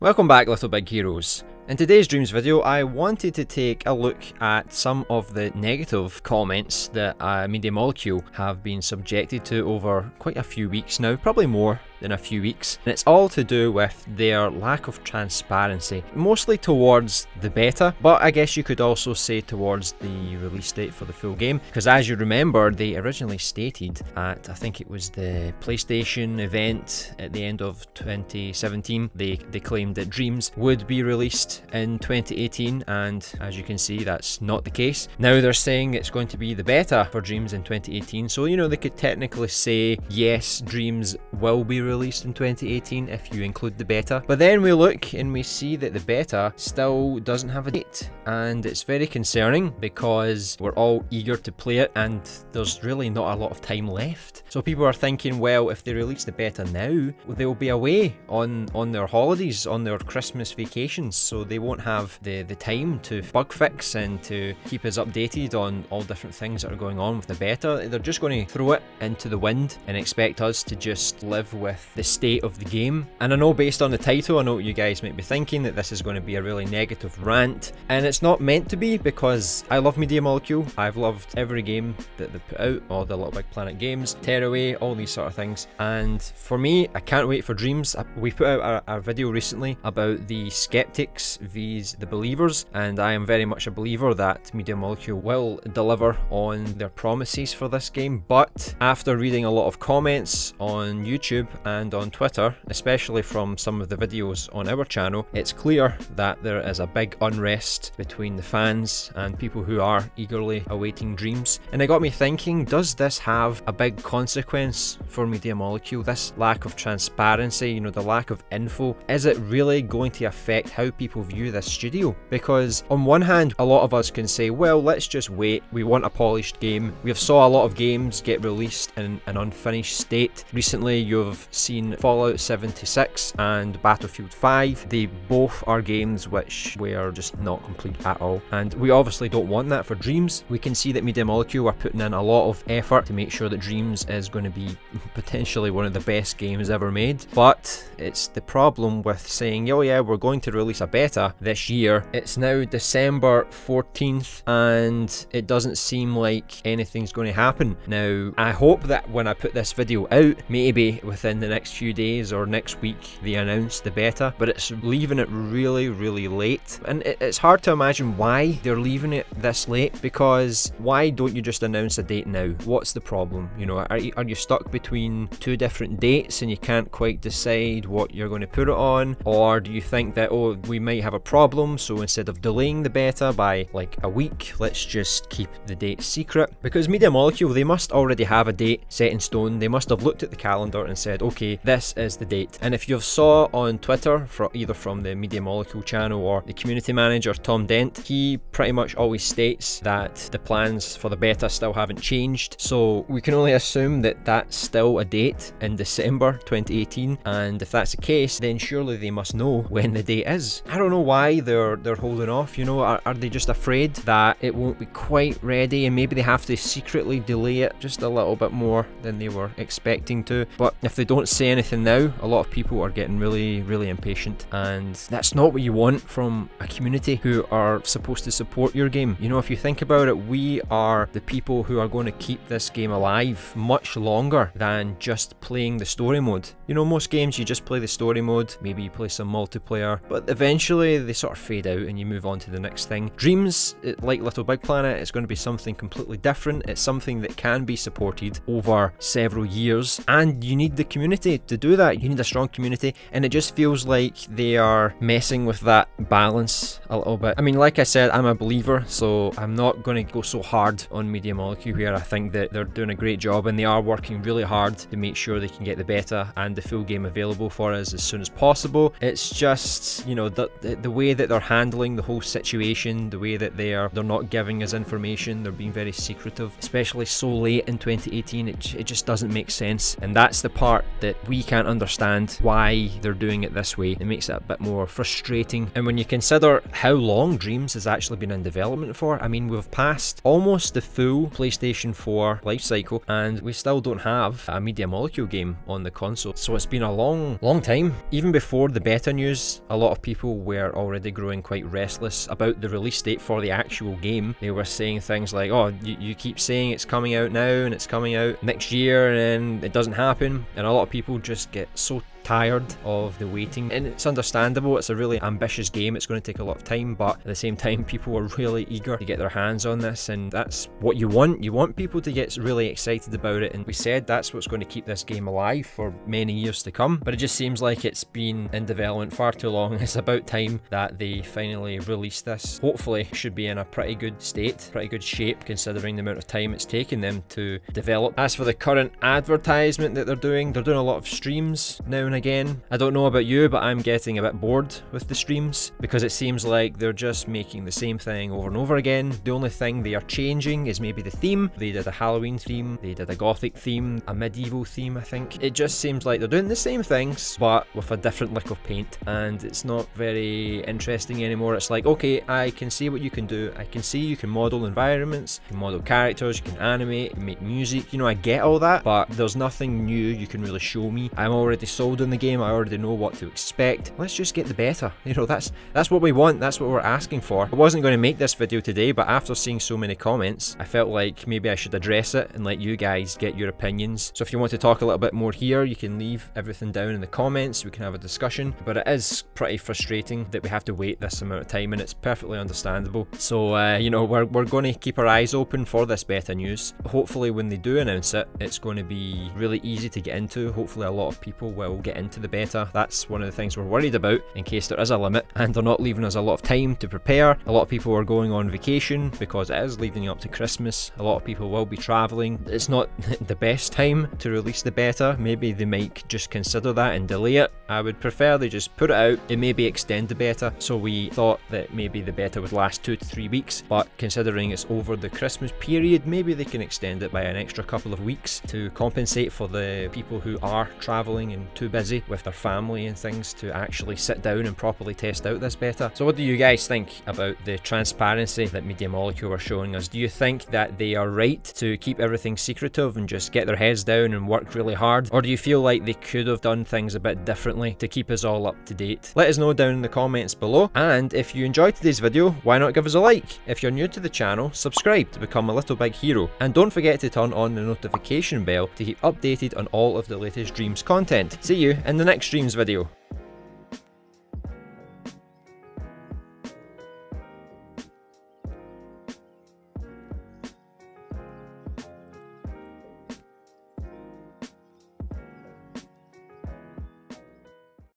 Welcome back, Little Big Heroes. In today's Dreams video, I wanted to take a look at some of the negative comments that Media Molecule have been subjected to over quite a few weeks now, probably more than a few weeks, and it's all to do with their lack of transparency, mostly towards the beta, but I guess you could also say towards the release date for the full game, because as you remember, they originally stated at, I think it was the PlayStation event at the end of 2017, they claimed that Dreams would be released in 2018, and as you can see, that's not the case. Now they're saying it's going to be the beta for Dreams in 2018, so you know, they could technically say yes, Dreams will be released in 2018 if you include the beta, but then we look and we see that the beta still doesn't have a date, and it's very concerning because we're all eager to play it and there's really not a lot of time left. So people are thinking, well, if they release the beta now, they'll be away on their holidays, on their Christmas vacations, so they won't have the time to bug fix and to keep us updated on all different things that are going on with the beta. They're just going to throw it into the wind and expect us to just live with the state of the game. And I know based on the title, I know you guys might be thinking that this is going to be a really negative rant, and it's not meant to be, because I love Media Molecule. I've loved every game that they put out, all the Little Big Planet games, Tearaway, all these sort of things, and for me, I can't wait for Dreams. We put out a video recently about the skeptics vs the believers, and I am very much a believer that Media Molecule will deliver on their promises for this game, but after reading a lot of comments on YouTube and on Twitter, especially from some of the videos on our channel, it's clear that there is a big unrest between the fans and people who are eagerly awaiting Dreams. And it got me thinking, does this have a big consequence for Media Molecule? This lack of transparency, you know, the lack of info, is it really going to affect how people view this studio? Because on one hand, a lot of us can say, well, let's just wait, we want a polished game. We've saw a lot of games get released in an unfinished state. Recently you've seen Fallout 76 and Battlefield 5. They both are games which were just not complete at all, and we obviously don't want that for Dreams. We can see that Media Molecule are putting in a lot of effort to make sure that Dreams is going to be potentially one of the best games ever made, but it's the problem with saying, oh yeah, we're going to release a beta this year. It's now December 14th and it doesn't seem like anything's going to happen. Now I hope that when I put this video out, maybe within the next few days or next week, they announce the beta, but it's leaving it really late, and it's hard to imagine why they're leaving it this late, because why don't you just announce a date now? What's the problem? You know, are you stuck between two different dates and you can't quite decide what you're going to put it on? Or do you think that, oh, we might have a problem, so instead of delaying the beta by like a week, let's just keep the date secret? Because Media Molecule, they must already have a date set in stone. They must have looked at the calendar and said, okay, this is the date. And if you saw on Twitter, either from the Media Molecule channel or the community manager Tom Dent, he pretty much always states that the plans for the beta still haven't changed, so we can only assume that that's still a date in December 2018, and if that's the case, then surely they must know when the date is. I don't know why they're holding off, you know. Are they just afraid that it won't be quite ready and maybe they have to secretly delay it just a little bit more than they were expecting to? But if they don't say anything now, a lot of people are getting really impatient, and that's not what you want from a community who are supposed to support your game. You know, if you think about it, we are the people who are going to keep this game alive much longer than just playing the story mode. You know, most games you just play the story mode, maybe you play some multiplayer, but eventually they sort of fade out and you move on to the next thing. Dreams, like Little Big Planet, it's going to be something completely different. It's something that can be supported over several years, and you need the community to do that. You need a strong community, and it just feels like they are messing with that balance a little bit. I mean, like I said, I'm a believer, so I'm not going to go so hard on Media Molecule here. I think that they're doing a great job and they are working really hard to make sure they can get the beta and the full game available for us as soon as possible. It's just, you know, the way that they're handling the whole situation, the way that they're not giving us information, they're being very secretive, especially so late in 2018. It just doesn't make sense, and that's the part that we can't understand why they're doing it this way. It makes it a bit more frustrating. And when you consider how long Dreams has actually been in development for, I mean, we've passed almost the full PlayStation 4 life cycle and we still don't have a Media Molecule game on the console. So it's been a long time. Even before the beta news, a lot of people were already growing quite restless about the release date for the actual game. They were saying things like, oh, you keep saying it's coming out now and it's coming out next year, and then it doesn't happen. And a lot of people just get so tired of the waiting, and it's understandable. It's a really ambitious game. It's going to take a lot of time, but at the same time, people are really eager to get their hands on this, and that's what you want. You want people to get really excited about it, and we said that's what's going to keep this game alive for many years to come. But it just seems like it's been in development far too long. It's about time that they finally release this. Hopefully, it should be in a pretty good state, pretty good shape, considering the amount of time it's taken them to develop. As for the current advertisement that they're doing a lot of streams now and again. I don't know about you, but I'm getting a bit bored with the streams because it seems like they're just making the same thing over and over again. The only thing they are changing is maybe the theme. They did a Halloween theme, they did a gothic theme, a medieval theme, I think. It just seems like they're doing the same things but with a different lick of paint, and it's not very interesting anymore. It's like, okay, I can see what you can do. I can see you can model environments, you can model characters, you can animate, you can make music, you know, I get all that, but there's nothing new you can really show me. I'm already sold on the game. I already know what to expect. Let's just get the beta. You know, that's what we want. That's what we're asking for. I wasn't going to make this video today, but after seeing so many comments, I felt like maybe I should address it and let you guys get your opinions. So if you want to talk a little bit more here, you can leave everything down in the comments. We can have a discussion. But it is pretty frustrating that we have to wait this amount of time, and it's perfectly understandable. So you know, we're going to keep our eyes open for this beta news. Hopefully when they do announce it, it's going to be really easy to get into. Hopefully a lot of people will get into the beta. That's one of the things we're worried about, in case there is a limit, and they're not leaving us a lot of time to prepare. A lot of people are going on vacation because it is leading up to Christmas. A lot of people will be traveling. It's not the best time to release the beta. Maybe they might just consider that and delay it. I would prefer they just put it out and maybe extend the beta. So we thought that maybe the beta would last 2 to 3 weeks, but considering it's over the Christmas period, maybe they can extend it by an extra couple of weeks to compensate for the people who are traveling and too busy with their family and things to actually sit down and properly test out this beta. So what do you guys think about the transparency that Media Molecule are showing us? Do you think that they are right to keep everything secretive and just get their heads down and work really hard? Or do you feel like they could have done things a bit differently to keep us all up to date? Let us know down in the comments below. And if you enjoyed today's video, why not give us a like? If you're new to the channel, subscribe to become a little big hero. And don't forget to turn on the notification bell to keep updated on all of the latest Dreams content. See you in the next Dreams video.